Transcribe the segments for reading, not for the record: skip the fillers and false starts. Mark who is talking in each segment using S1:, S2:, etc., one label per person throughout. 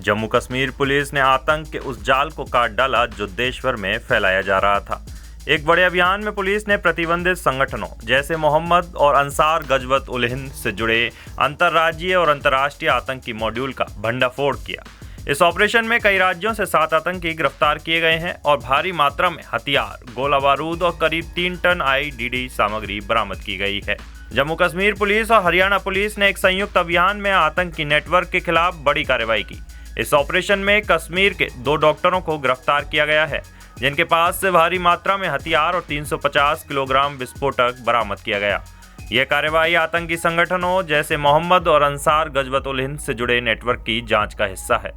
S1: Jammu Kashmir police ने आतंक के उस जाल को काट डाला जो देश भर में फैलाया जा रहा था। एक बड़े अभियान में पुलिस ने प्रतिबंधित संगठनों जैसे मोहम्मद और अंसार गजवत उल हिंद से जुड़े अंतर्राज्यीय और अंतर्राष्ट्रीय आतंकी मॉड्यूल का भंडाफोड़ किया। इस ऑपरेशन में कई राज्यों से 7 आतंकी गिरफ्तार किए गए हैं और भारी मात्रा में हथियार, गोला बारूद और करीब 3 टन IED सामग्री बरामद की गई है। जम्मू कश्मीर पुलिस और हरियाणा पुलिस ने एक संयुक्त अभियान में आतंकी नेटवर्क के खिलाफ बड़ी कार्रवाई की। इस ऑपरेशन में कश्मीर के 2 डॉक्टरों को गिरफ्तार किया गया है, जिनके पास से भारी मात्रा में हथियार और 350 किलोग्राम विस्फोटक बरामद किया गया। यह कार्रवाई आतंकी संगठनों जैसे मोहम्मद और अंसार गजवत उल हिंद से जुड़े नेटवर्क की जांच का हिस्सा है।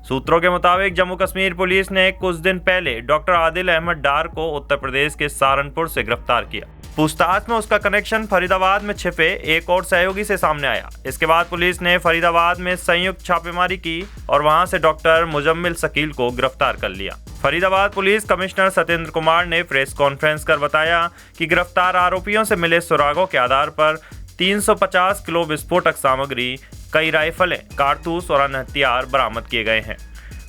S1: सूत्रों के मुताबिक जम्मू कश्मीर पुलिस ने कुछ दिन पहले डॉक्टर आदिल अहमद डार को उत्तर प्रदेश के सहारनपुर से गिरफ्तार किया। पूछताछ में उसका कनेक्शन फरीदाबाद में छिपे एक और सहयोगी से सामने आया। इसके बाद पुलिस ने फरीदाबाद में संयुक्त छापेमारी की और वहां से डॉक्टर मुजम्मिल शकील को गिरफ्तार कर लिया। फरीदाबाद पुलिस कमिश्नर सत्येंद्र कुमार ने प्रेस कॉन्फ्रेंस कर बताया कि गिरफ्तार आरोपियों से मिले सुरागों के आधार पर 350 किलो विस्फोटक सामग्री, कई राइफलें, कारतूस और अन्य हथियार बरामद किए गए हैं।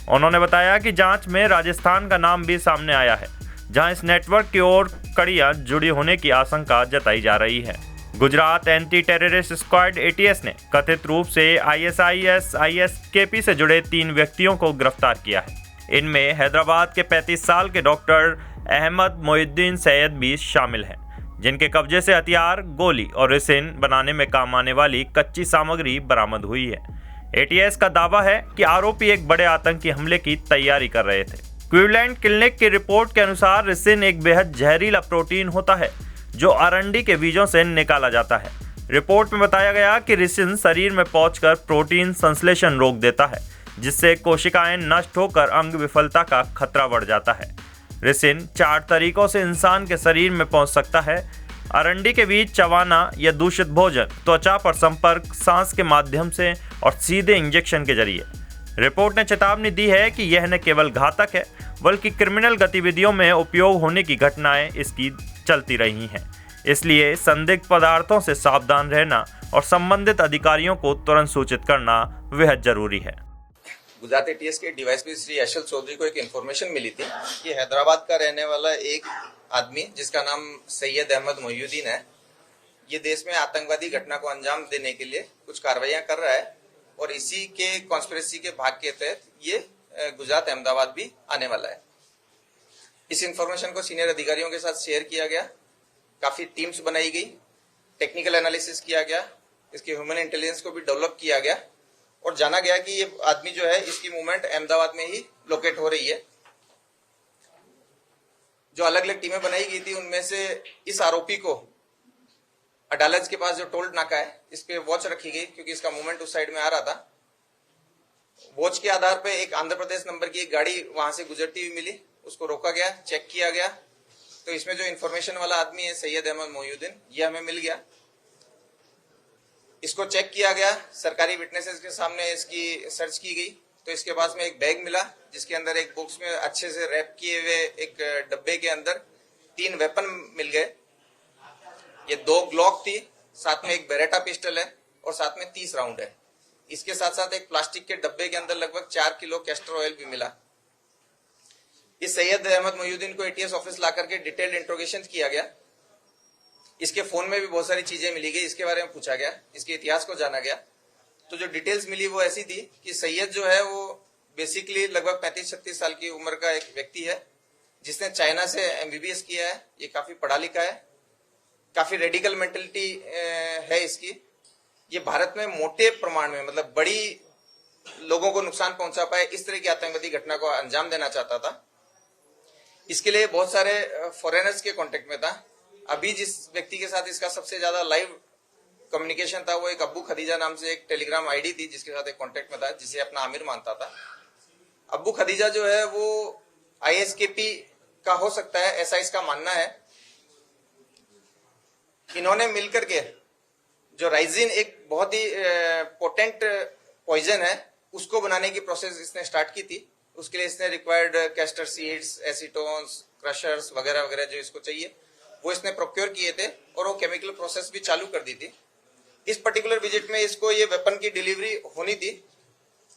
S1: उन्होंने बताया कि जांच में राजस्थान का नाम भी सामने आया है, जहां इस नेटवर्क की ओर कड़ियां जुड़ी होने की आशंका जताई जा रही है। Gujarat anti terrorist squad ATS ने कथित रूप से ISIS-ISKP से जुड़े 3 व्यक्तियों को गिरफ्तार किया है। इनमें हैदराबाद के 35 साल के डॉक्टर अहमद मोइनुद्दीन सैयद भी शामिल हैं, जिनके कब्जे से हथियार, गोली और रेसिन बनाने में काम आने वाली कच्ची सामग्री बरामद हुई है। ATS का दावा है कि आरोपी एक बड़े आतंकी हमले की तैयारी कर रहे थे। क्लीवलैंड क्लिनिक की रिपोर्ट के अनुसार रेसिन एक बेहद जहरीला प्रोटीन होता है जो अरंडी के बीजों से निकाला जाता है। रिपोर्ट में बताया गया कि रेसिन शरीर में पहुंचकर प्रोटीन संश्लेषण रोक देता है, जिससे कोशिकाएं नष्ट होकर अंग विफलता का खतरा बढ़ जाता है। रेसिन 4 तरीकों से इंसान के शरीर में पहुंच सकता है: अरंडी के बीज चबाना या दूषित भोजन, त्वचा पर संपर्क, सांस के माध्यम से और सीधे इंजेक्शन के जरिए। रिपोर्ट ने चेतावनी दी है कि यह न केवल घातक है बल्कि क्रिमिनल गतिविधियों में उपयोग होने की घटनाएं इसकी चलती रही हैं। इसलिए संदिग्ध पदार्थों से सावधान रहना और संबंधित अधिकारियों को तुरंत सूचित करना बेहद जरूरी है।
S2: गुजरात ATS के डीवाईएसपी श्री अशल चौधरी को एक इन्फॉर्मेशन मिली थी कि हैदराबाद का रहने वाला एक आदमी जिसका नाम सैयद अहमद मोइनुद्दीन है, ये देश में आतंकवादी घटना को अंजाम देने के लिए कुछ कार्रवाइयां कर रहा है और इसी के कॉन्स्पिरेसी के भाग के तहत ये गुजरात अहमदाबाद भी आने वाला है। इस इंफॉर्मेशन को सीनियर अधिकारियों के साथ शेयर किया गया, काफी टीम्स बनाई गई, टेक्निकल एनालिसिस किया गया, इसके ह्यूमन इंटेलिजेंस को भी डेवलप किया गया और जाना गया कि ये आदमी जो है इसकी मूवमेंट अहमदाबाद में ही लोकेट हो रही है। जो अलग अलग टीमें बनाई गई थी उनमें से इस आरोपी को अडालज के पास जो टोल नाका है इस पे वॉच रखी गई क्योंकि इसका मूवमेंट उस साइड में आ रहा था। वॉच के आधार पे एक आंध्र प्रदेश नंबर की एक गाड़ी वहां से गुजरती हुई मिली, उसको रोका गया, चेक किया गया तो इसमें जो इन्फॉर्मेशन वाला आदमी है सैयद अहमद मोइनुद्दीन, ये हमें मिल गया। इसको चेक किया गया, सरकारी विटनेसेस के सामने इसकी सर्च की गई तो इसके पास में एक बैग मिला जिसके अंदर एक बॉक्स में अच्छे से रैप किए हुए एक डब्बे के अंदर 3 वेपन मिल गए। ये 2 ग्लॉक थी, साथ में एक बेरेटा पिस्टल है और साथ में 30 राउंड है। इसके साथ साथ एक प्लास्टिक के डब्बे के अंदर लगभग 4 किलो कैस्टर ऑयल भी मिला। इस सैयद अहमद मोइनुद्दीन को ATS ऑफिस ला करके डिटेल्ड इंट्रोगेशन किया गया। इसके फोन में भी बहुत सारी चीजें मिली गई, इसके बारे में पूछा गया, इसके इतिहास को जाना गया। तो जो डिटेल्स मिली वो ऐसी थी कि सैयद जो है वो बेसिकली लगभग 35-36 साल की उम्र का एक व्यक्ति है जिसने चाइना से MBBS किया है। ये काफी पढ़ा लिखा है, काफी रेडिकल मेंटेलिटी है इसकी। ये भारत में मोटे प्रमाण में मतलब बड़ी लोगों को नुकसान पहुंचा पाए इस तरह की आतंकवादी घटना को अंजाम देना चाहता था। इसके लिए बहुत सारे फॉरेनर्स के कांटेक्ट में था। अभी जिस व्यक्ति के साथ इसका सबसे ज्यादा लाइव कम्युनिकेशन था वो एक अब्बू खदीजा नाम से एक टेलीग्राम ID थी जिसके साथ एक कांटेक्ट में था, जिसे अपना आमिर मानता था। अब्बू खदीजा जो है वो ISKP का हो सकता है, ऐसा इसका मानना है। इन्होंने मिलकर के जो राइजिन एक बहुत ही पोटेंट पॉइजन है उसको बनाने की प्रोसेस इसने स्टार्ट की थी। उसके लिए इसने रिक्वायर्ड कैस्टर सीड्स, एसीटोन्स, क्रशर्स वगैरह वगैरह जो इसको चाहिए वो इसने प्रोक्योर किए थे और वो केमिकल प्रोसेस भी चालू कर दी थी। इस पर्टिकुलर विजिट में इसको ये वेपन की डिलीवरी होनी थी।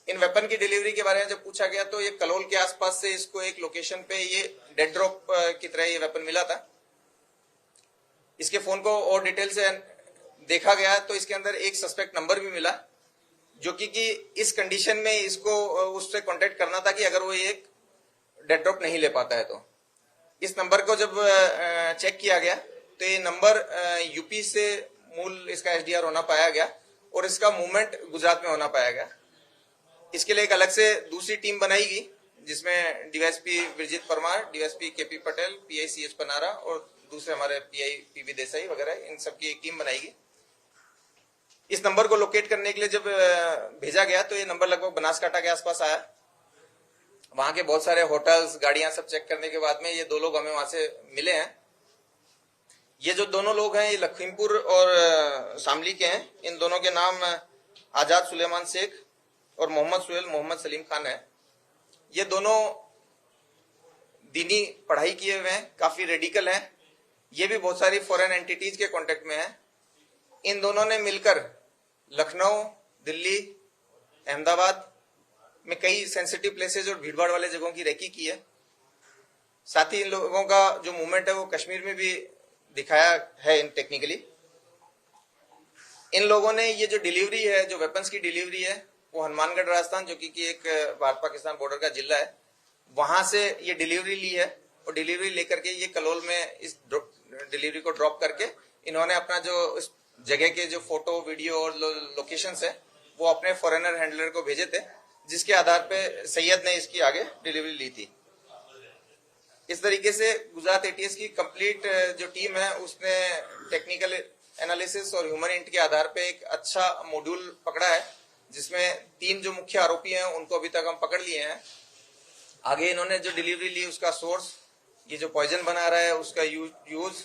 S2: इन वेपन की डिलीवरी के बारे में जब पूछा गया तो ये कलोल के आसपास से इसको एक लोकेशन पे ये डेड ड्रॉप की तरह ये वेपन मिला था। इसके फोन को और डिटेल से देखा गया तो इसके अंदर एक सस्पेक्ट नंबर भी मिला, जो कि इस कंडीशन में इसको उससे कांटेक्ट करना था कि अगर वो एक डेड ड्रॉप नहीं ले पाता है तो। इस नंबर को जब चेक किया गया तो ये नंबर यूपी से मूल इसका एसडीआर होना पाया गया और इसका मूवमेंट गुजरात में होना पाया गया। इसके लिए एक अलग से दूसरी टीम बनाई गई, जिसमें DySP Virjit Parmar, DySP KP Patel, PI CH Panara और दूसरे हमारे पीआई पीवी देसाई वगैरह, इन सबकी एक टीम बनाई गई। इस नंबर को लोकेट करने के लिए जब भेजा गया तो ये नंबर लगभग बनासकांठा के आसपास आया। वहां के बहुत सारे होटल्स, गाड़ियां सब चेक करने के बाद में ये दो लोग हमें वहां से मिले हैं। ये जो दोनों लोग हैं ये लखीमपुर और शामली के हैं। इन दोनों के नाम आजाद सुलेमान शेख और मोहम्मद सुहेल मोहम्मद सलीम खान है। ये दोनों दीनी पढ़ाई किए हुए हैं, काफी रेडिकल हैं। ये भी बहुत सारी फॉरेन एंटिटीज के कांटेक्ट में हैं। इन दोनों ने मिलकर लखनऊ, दिल्ली, अहमदाबाद में कई सेंसिटिव प्लेसेस और भीड़भाड़ वाले जगहों की रेकी की है। साथ ही इन लोगों का जो मूवमेंट है वो कश्मीर में भी दिखाया है इन टेक्निकली। इन लोगों ने ये जो डिलीवरी है, जो वेपन्स की डिलीवरी है, वो हनुमानगढ़ राजस्थान, जो कि एक भारत पाकिस्तान बॉर्डर का जिला है, वहां से ये डिलीवरी ली है और डिलीवरी लेकर के ये कलोल में इस डिलीवरी को ड्रॉप करके इन्होंने अपना जो इस जगह के जो फोटो, वीडियो और लोकेशंस है वो अपने फॉरेनर हैंडलर को भेजे थे, जिसके आधार पे सैयद ने इसकी आगे डिलीवरी ली थी। इस तरीके से गुजरात एटीएस की कंप्लीट जो टीम है उसने टेक्निकल एनालिसिस और ह्यूमन इंट के आधार पे एक अच्छा मॉड्यूल पकड़ा है, जिसमें 3 जो मुख्य आरोपी हैं उनको अभी तक हम पकड़ लिए हैं। आगे इन्होंने जो डिलीवरी ली उसका सोर्स, ये जो पॉइजन बना रहा है उसका यूज,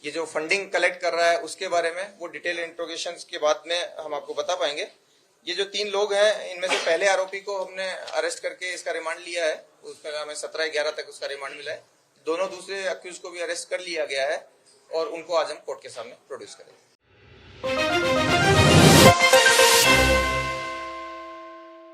S2: ये जो फंडिंग कलेक्ट कर रहा है उसके बारे में वो डिटेल इंट्रोगेशन के बाद में हम आपको बता पाएंगे। ये जो 3 लोग हैं इनमें से पहले आरोपी को हमने अरेस्ट करके इसका रिमांड लिया है, उसमें हमें 17/11 तक उसका रिमांड मिला है। दोनों दूसरे अक्यूज को भी अरेस्ट कर लिया गया है और उनको आज हम कोर्ट के सामने प्रोड्यूस करेंगे।